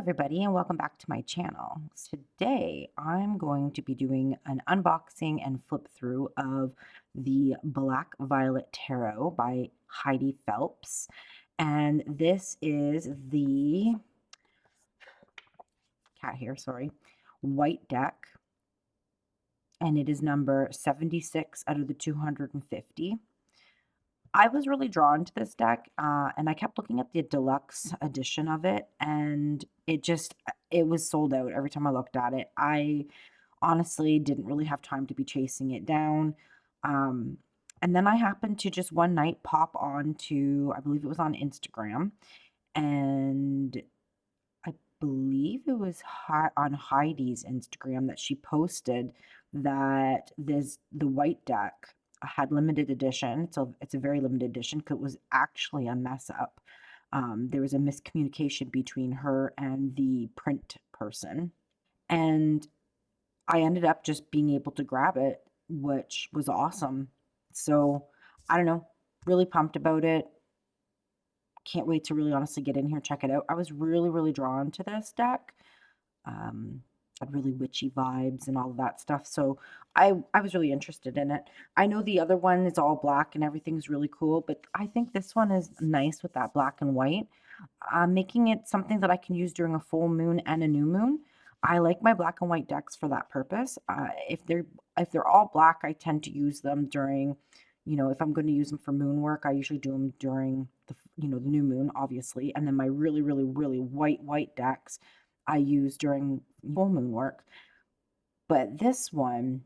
everybody, and welcome back to my channel. Today I'm going to be doing an unboxing and flip through of the Black Violet Tarot by Heidi Phelps. And this is the white deck, and it is number 76 out of the 250. I was really drawn to this deck, and I kept looking at the deluxe edition of it, and it was sold out every time I looked at it. I honestly didn't really have time to be chasing it down. Um, and then I happened to just one night pop on to, I believe it was on Instagram, and I believe it was on Heidi's Instagram that she posted that the white deck had limited edition. It's a very limited edition because it was actually a mess up. There was a miscommunication between her and the print person, and I ended up just being able to grab it, which was awesome. So I don't know, really pumped about it. Can't wait to really honestly get in here and check it out. I was really, really drawn to this deck. Had really witchy vibes and all of that stuff. So I was really interested in it. I know the other one is all black and everything's really cool, but I think this one is nice with that black and white, making it something that I can use during a full moon and a new moon. I like my black and white decks for that purpose. If they're all black, I tend to use them during, if I'm going to use them for moon work, I usually do them during the new moon, obviously, and then my really, really, really white decks I use during full moon work. But this one,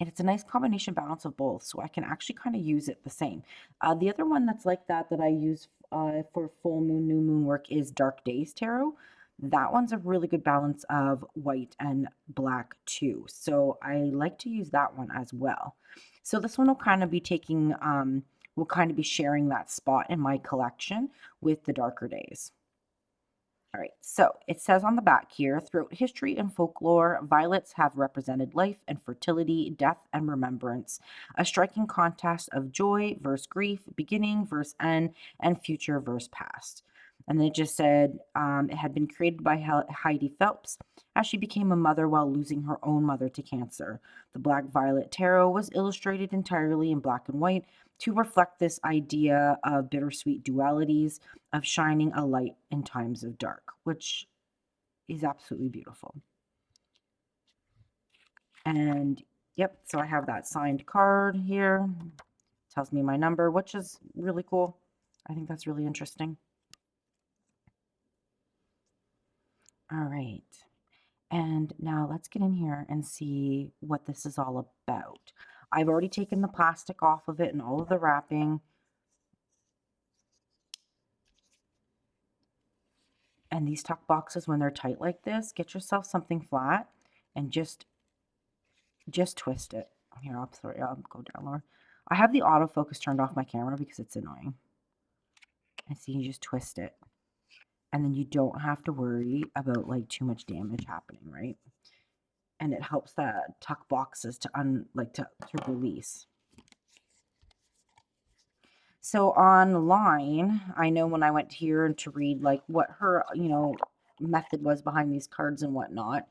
and it's a nice combination balance of both, so I can actually kind of use it the same. The other one that's like that I use for full moon, new moon work is Dark Days Tarot. That one's a really good balance of white and black too. So I like to use that one as well. So this one will kind of be will kind of be sharing that spot in my collection with the Darker Days. All right, so it says on the back here, throughout history and folklore, violets have represented life and fertility, death and remembrance, a striking contrast of joy versus grief, beginning versus end, and future versus past. And then it just said it had been created by Heidi Phelps as she became a mother while losing her own mother to cancer. The Black Violet Tarot was illustrated entirely in black and white to reflect this idea of bittersweet dualities, of shining a light in times of dark, which is absolutely beautiful. And yep, so I have that signed card here. Tells me my number, which is really cool. I think that's really interesting. All right. And now let's get in here and see what this is all about. I've already taken the plastic off of it and all of the wrapping. And these tuck boxes, when they're tight like this, get yourself something flat and just twist it. Here, I'll go down lower. I have the autofocus turned off my camera because it's annoying. And see, you just twist it. And then you don't have to worry about like too much damage happening, right? And it helps the tuck boxes to release. So online, I know when I went here to read like what her, method was behind these cards and whatnot,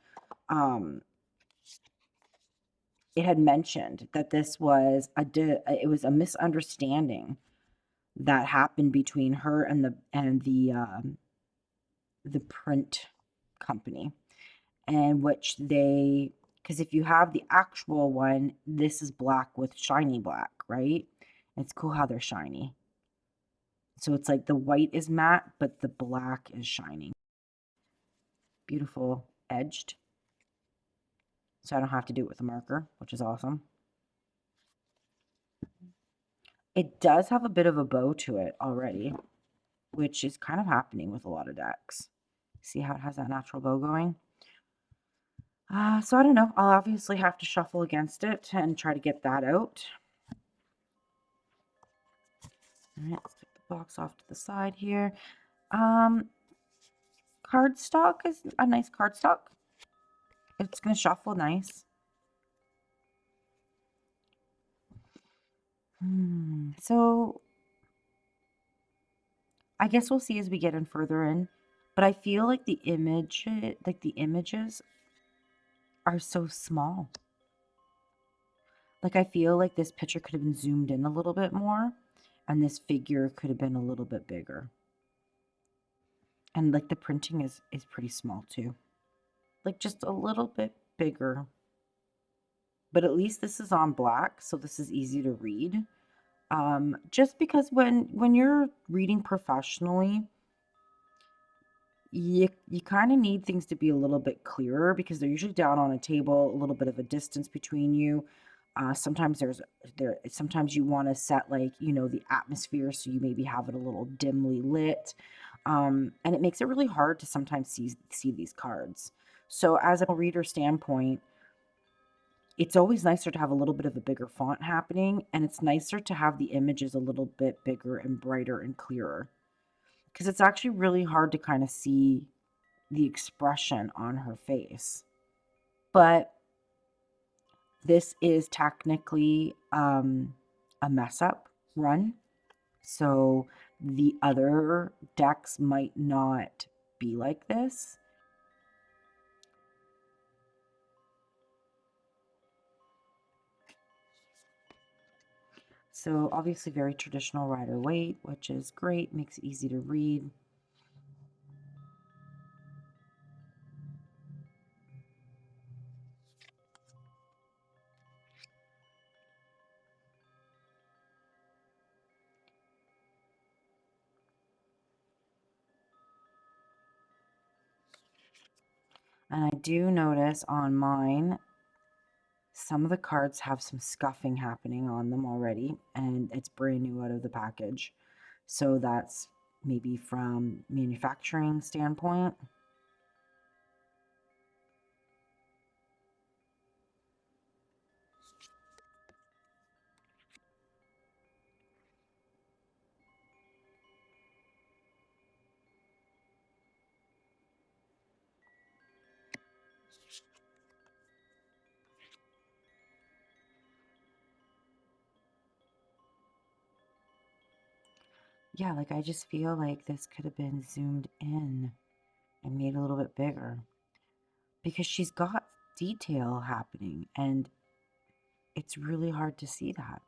it had mentioned that this was it was a misunderstanding that happened between her and the print company, and which they, because if you have the actual one, this is black with shiny black, right? It's cool how they're shiny. So it's like the white is matte, but the black is shining. Beautiful edged. So I don't have to do it with a marker, which is awesome. It does have a bit of a bow to it already, which is kind of happening with a lot of decks. See how it has that natural bow going? So I don't know. I'll obviously have to shuffle against it and try to get that out. All right, let's take the box off to the side here. Cardstock is a nice cardstock. It's going to shuffle nice. So I guess we'll see as we get in further in. But I feel like the images are so small. Like, I feel like this picture could have been zoomed in a little bit more, and this figure could have been a little bit bigger. And like the printing is pretty small too. Like just a little bit bigger. But at least this is on black, so this is easy to read. Just because when you're reading professionally, you kind of need things to be a little bit clearer because they're usually down on a table, a little bit of a distance between you. Sometimes sometimes you want to set like, you know, the atmosphere, so you maybe have it a little dimly lit. And it makes it really hard to sometimes see these cards. So as a reader standpoint, it's always nicer to have a little bit of a bigger font happening, and it's nicer to have the images a little bit bigger and brighter and clearer, because it's actually really hard to kind of see the expression on her face. But this is technically a mess up run, so the other decks might not be like this. So obviously very traditional Rider-Waite, which is great, makes it easy to read. And I do notice on mine, some of the cards have some scuffing happening on them already, and it's brand new out of the package. So that's maybe from manufacturing standpoint. Yeah, like I just feel like this could have been zoomed in and made a little bit bigger, because she's got detail happening and it's really hard to see that.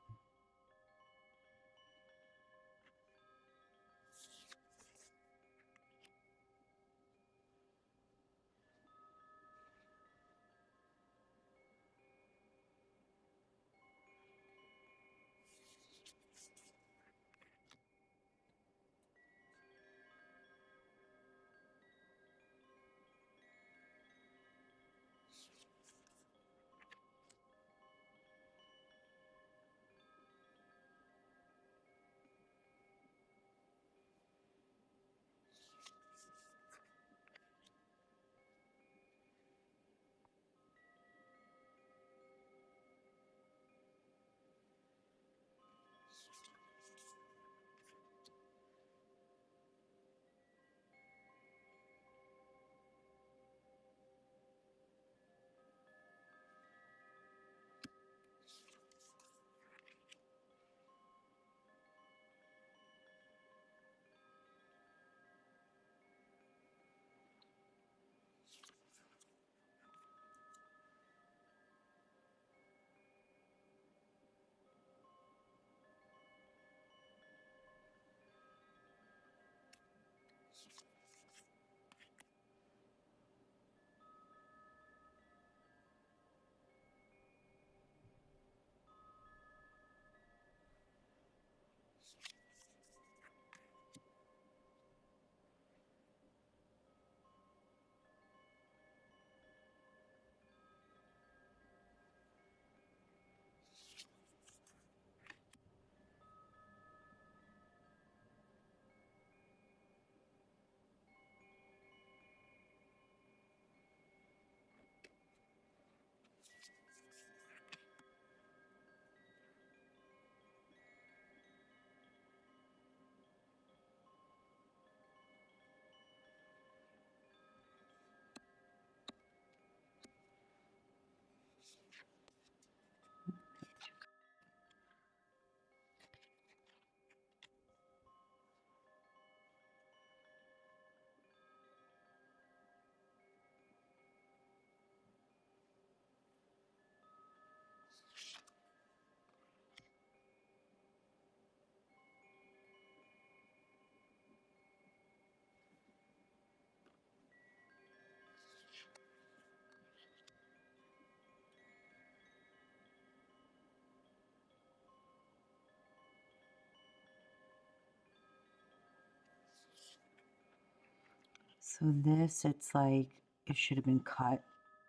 So this, it's like, it should have been cut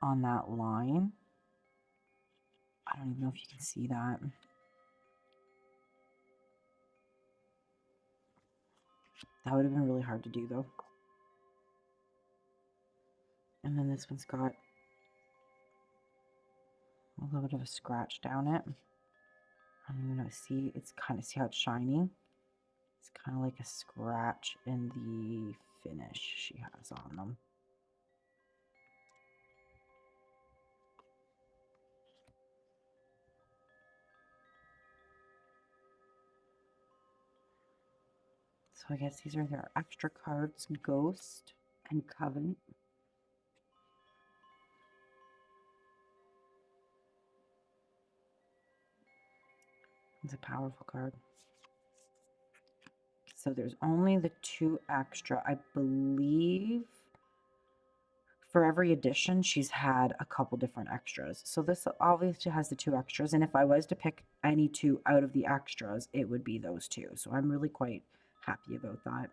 on that line. I don't even know if you can see that. That would have been really hard to do though. And then this one's got a little bit of a scratch down it. I don't even know, see, it's kind of, see how it's shiny? It's kind of like a scratch in the finish she has on them. So I guess these are their extra cards, Ghost and Covenant. It's a powerful card. So there's only the 2 extra. I believe for every edition, she's had a couple different extras. So this obviously has the 2 extras. And if I was to pick any 2 out of the extras, it would be those 2. So I'm really quite happy about that.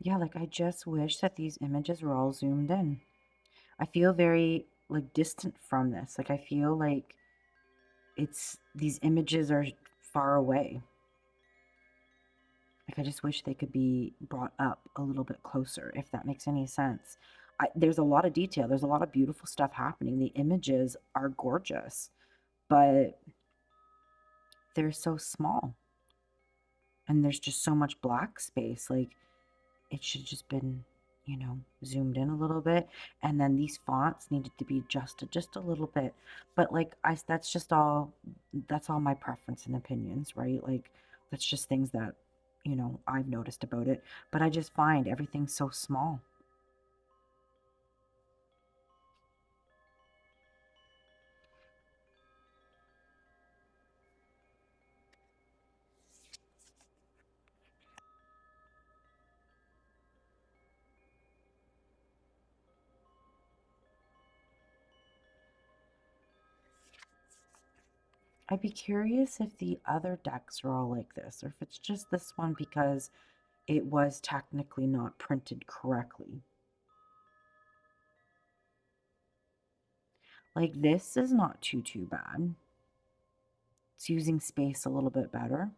Yeah, like I just wish that these images were all zoomed in. I feel very like distant from this. Like I feel like it's these images are far away. Like I just wish they could be brought up a little bit closer, if that makes any sense. There's a lot of detail. There's a lot of beautiful stuff happening. The images are gorgeous, but they're so small. And there's just so much black space. Like it should have just been, you know, zoomed in a little bit. And then these fonts needed to be adjusted just a little bit. But like that's all my preference and opinions, right? Like that's just things that I've noticed about it, but I just find everything so small. I'd be curious if the other decks are all like this, or if it's just this one because it was technically not printed correctly. Like this is not too bad. It's using space a little bit better.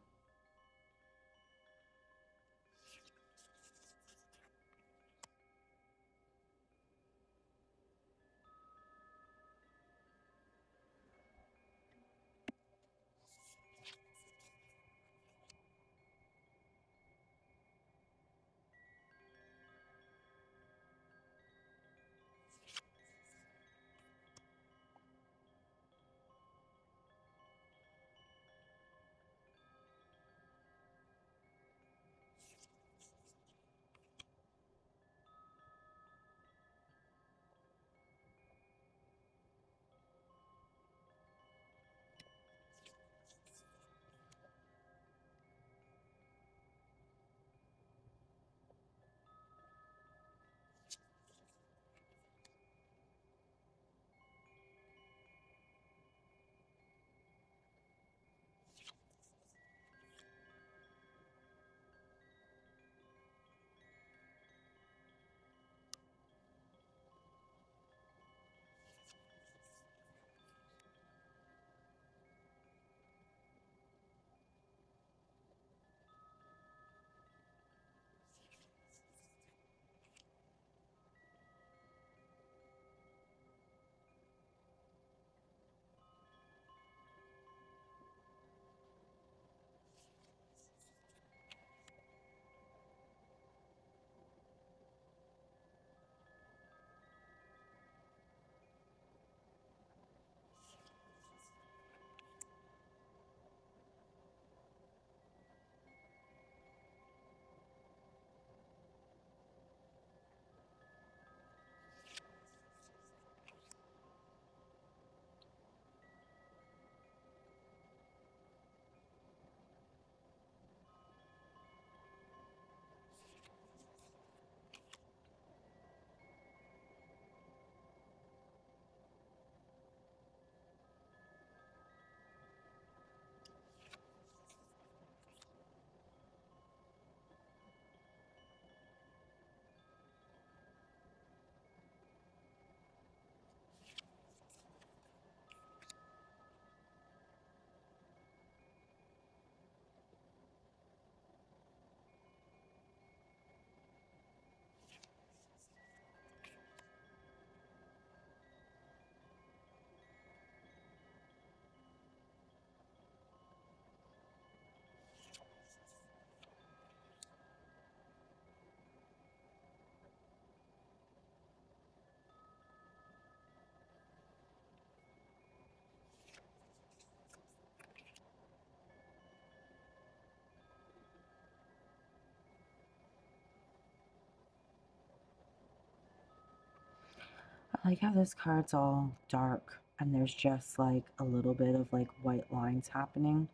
I like how this card's all dark and there's just like a little bit of like white lines happening,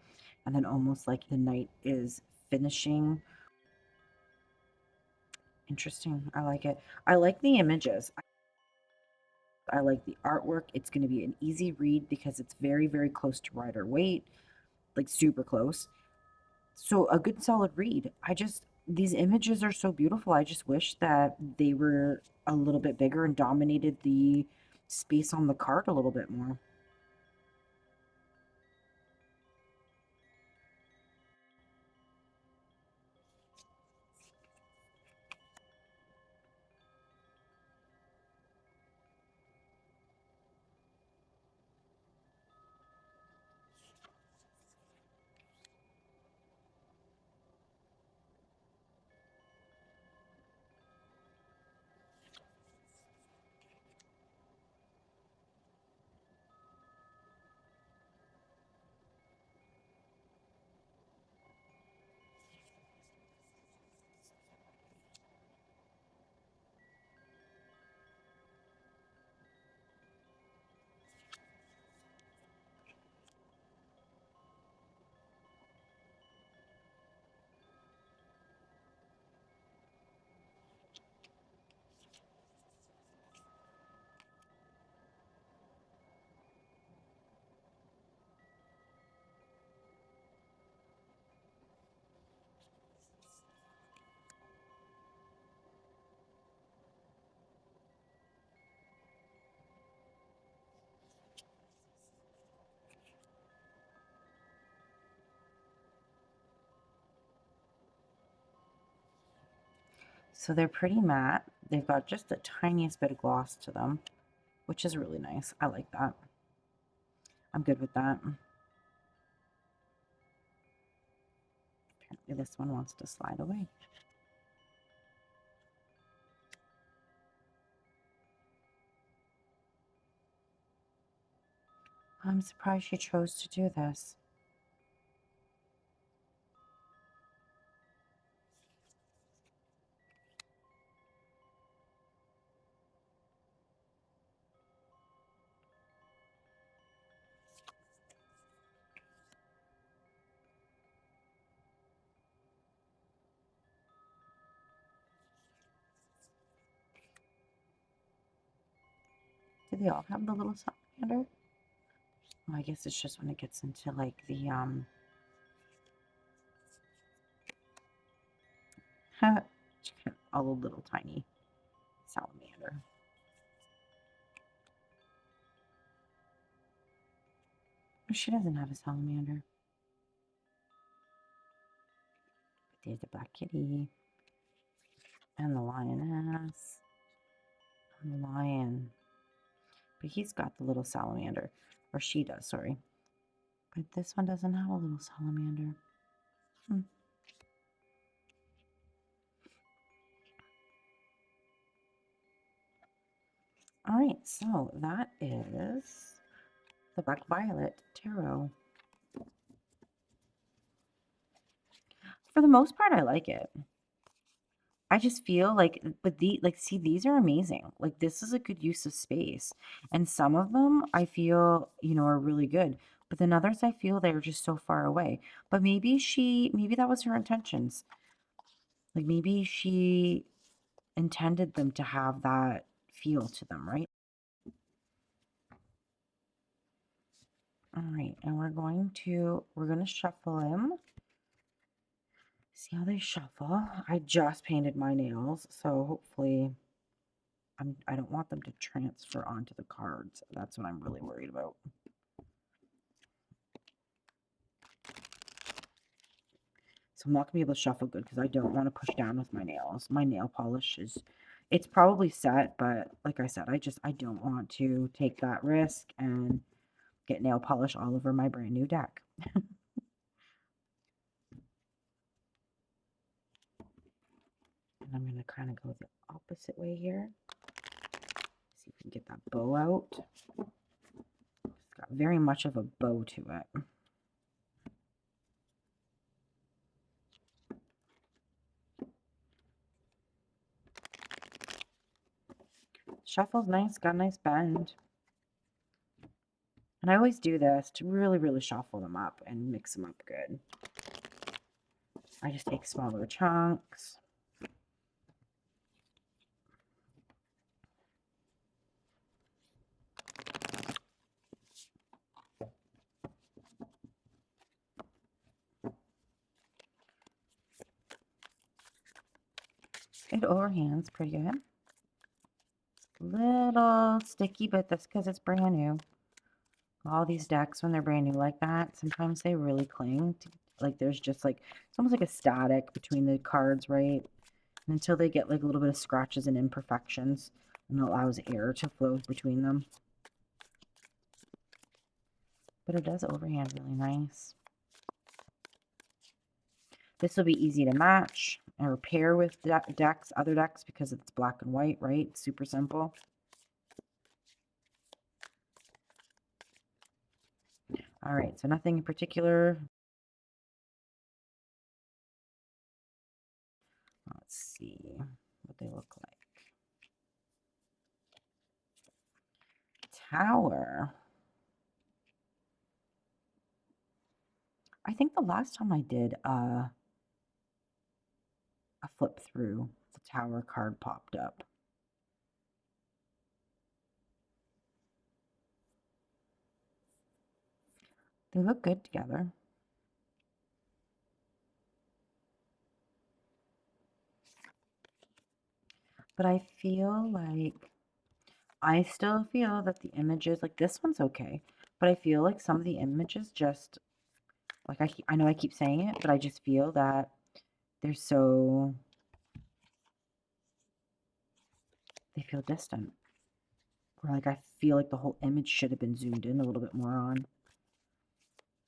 and then almost like the night is finishing. Interesting. I like it. I like the images. I like the artwork. It's going to be an easy read because it's very close to Rider Waite, like super close. So a good solid read. These images are so beautiful. I just wish that they were a little bit bigger and dominated the space on the card a little bit more. So they're pretty matte. They've got just the tiniest bit of gloss to them, which is really nice. I like that. I'm good with that. Apparently this one wants to slide away. I'm surprised she chose to do this. Do they all have the little salamander? Oh, I guess it's just when it gets into like the all the little tiny salamander. Oh, she doesn't have a salamander. But there's the black kitty and the lioness and the lion. But he's got the little salamander, or she does, sorry. But this one doesn't have a little salamander. All right, so that is the Black Violet Tarot. For the most part, I like it. I just feel like, but see, these are amazing. Like, this is a good use of space. And some of them I feel, are really good. But then others I feel they're just so far away. But maybe that was her intentions. Like, maybe she intended them to have that feel to them, right? All right, and we're going to shuffle them. See how they shuffle. I just painted my nails, so hopefully I don't want them to transfer onto the cards. That's what I'm really worried about. So I'm not going to be able to shuffle good because I don't want to push down with my nails. My nail polish it's probably set, but like I said, I don't want to take that risk and get nail polish all over my brand new deck. And I'm going to kind of go the opposite way here. See if we can get that bow out. It's got very much of a bow to it. Shuffle's nice, got a nice bend. And I always do this to really, really shuffle them up and mix them up good. I just take smaller chunks. It overhands pretty good. Little sticky, but that's because it's brand new. All these decks, when they're brand new like that, sometimes they really cling to, like, there's just like, it's almost like a static between the cards, right? And until they get like a little bit of scratches and imperfections, and it allows air to flow between them. But it does overhand really nice. This will be easy to match and repair with other decks, because it's black and white, right? Super simple. All right, so nothing in particular. Let's see what they look like. Tower. I think the last time I did a flip through, the tower card popped up. They look good together. But I still feel that the images, like this one's okay, but I feel like some of the images just, like I know I keep saying it, but I just feel that they're so they feel distant. Or like I feel like the whole image should have been zoomed in a little bit more on.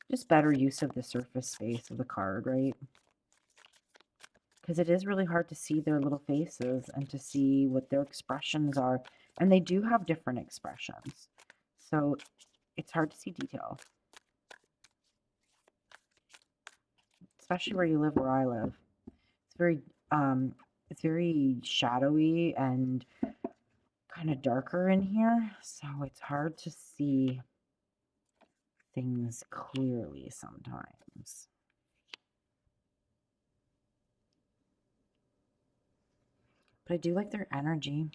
Just better use of the surface space of the card, right? Because it is really hard to see their little faces and to see what their expressions are. And they do have different expressions. So it's hard to see detail, especially where you live, where I live. It's um, very shadowy and kind of darker in here. So it's hard to see things clearly sometimes. But I do like their energy.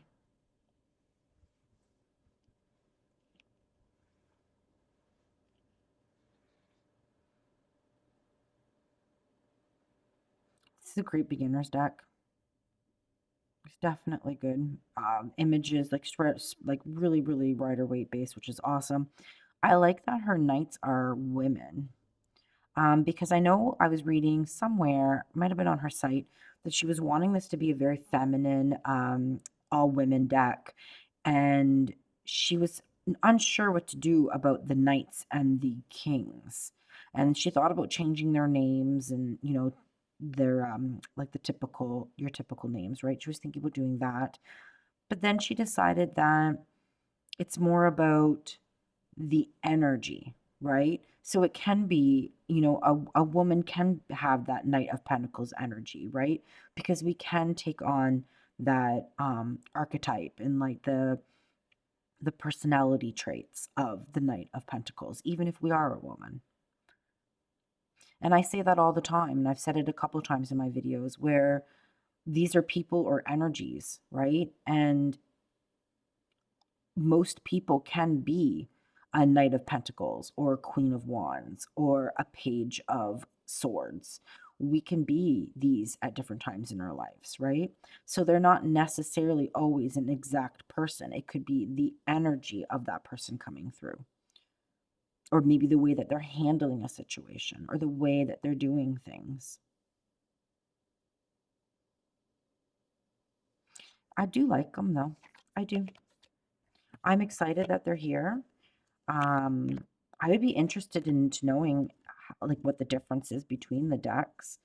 This is a great beginner's deck. It's definitely good. Images like like really, really Rider Waite base, which is awesome. I like that her knights are women. Because I know I was reading somewhere, might have been on her site, that she was wanting this to be a very feminine, all women deck. And she was unsure what to do about the knights and the kings. And she thought about changing their names and, their like your typical names, right? She was thinking about doing that. But then she decided that it's more about the energy, right? So it can be, a woman can have that Knight of Pentacles energy, right? Because we can take on that archetype and like the personality traits of the Knight of Pentacles, even if we are a woman. And I say that all the time, and I've said it a couple of times in my videos where these are people or energies, right? And most people can be a Knight of Pentacles or a Queen of Wands or a Page of Swords. We can be these at different times in our lives, right? So they're not necessarily always an exact person. It could be the energy of that person coming through, or maybe the way that they're handling a situation or the way that they're doing things. I do like them though. I do. I'm excited that they're here. Um, I would be interested in knowing like what the difference is between the decks.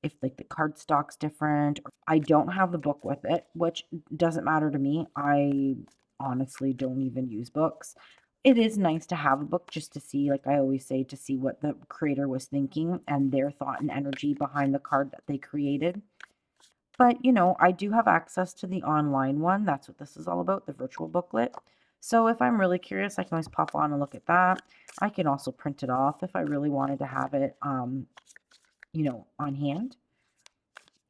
If like the card stock's different. I don't have the book with it, which doesn't matter to me. I honestly don't even use books. It is nice to have a book just to see, like I always say, to see what the creator was thinking and their thought and energy behind the card that they created. But, I do have access to the online one. That's what this is all about, the virtual booklet. So if I'm really curious, I can always pop on and look at that. I can also print it off if I really wanted to have it, on hand.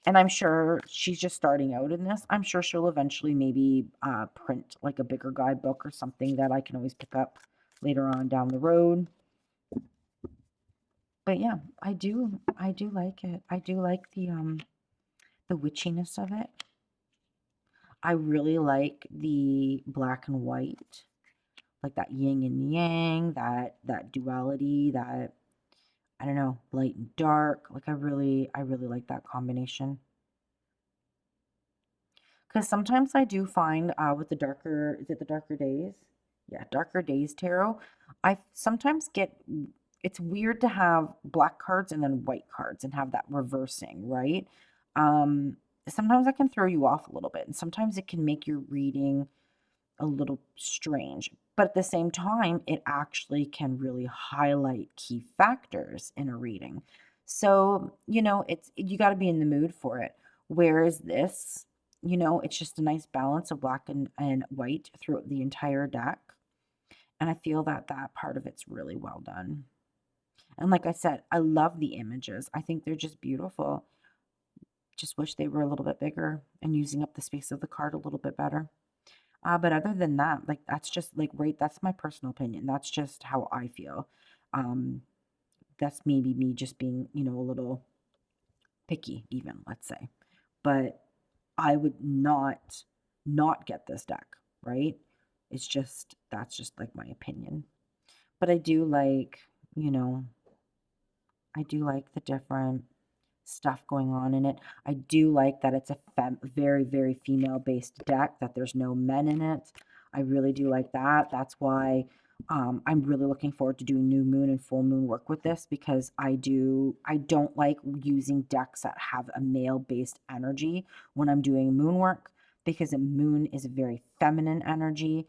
And I'm sure she's just starting out in this. I'm sure she'll eventually maybe print like a bigger guidebook or something that I can always pick up later on down the road. But yeah, I do like it. I do like the witchiness of it. I really like the black and white, like that yin and yang, that duality, that I don't know, light and dark. Like I really like that combination. Because sometimes I do find with the darker, is it the darker days? Yeah, darker days tarot. I sometimes get it's weird to have black cards and then white cards and have that reversing, right? Um, Sometimes that can throw you off a little bit, and sometimes it can make your reading a little strange. But at the same time, it actually can really highlight key factors in a reading. So, it's you got to be in the mood for it. Whereas this, it's just a nice balance of black and white throughout the entire deck. And I feel that that part of it's really well done. And like I said, I love the images. I think they're just beautiful. Just wish they were a little bit bigger and using up the space of the card a little bit better. But other than that, like that's just like right, that's my personal opinion. That's just how I feel. Um, that's maybe me just being, a little picky, even, let's say. But I would not get this deck, right? It's just that's just like my opinion. But I do like, you know, I do like the different stuff going on in it. I do like that it's a very, very female-based deck, that there's no men in it. I really do like that. That's why I'm really looking forward to doing new moon and full moon work with this, because I don't like using decks that have a male-based energy when I'm doing moon work, because a moon is a very feminine energy.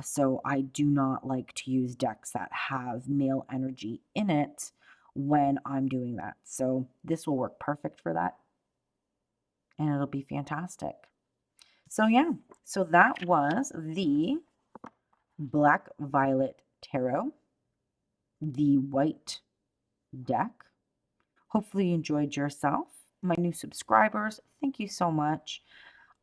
So I do not like to use decks that have male energy in it when I'm doing that. So this will work perfect for that, and it'll be fantastic. So yeah, so that was the Black Violet Tarot, the white deck. Hopefully you enjoyed yourself. My new subscribers, thank you so much.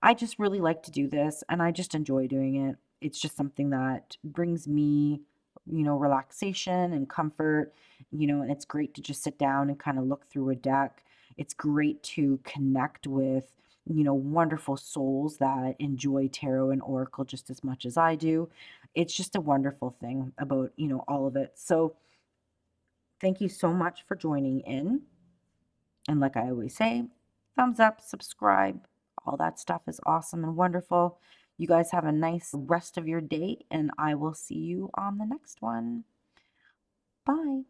I just really like to do this, and I just enjoy doing it. It's just something that brings me, relaxation and comfort, and it's great to just sit down and kind of look through a deck. It's great to connect with, wonderful souls that enjoy tarot and oracle just as much as I do. It's just a wonderful thing about, all of it. So thank you so much for joining in. And like I always say, thumbs up, subscribe, all that stuff is awesome and wonderful. You guys have a nice rest of your day, and I will see you on the next one. Bye.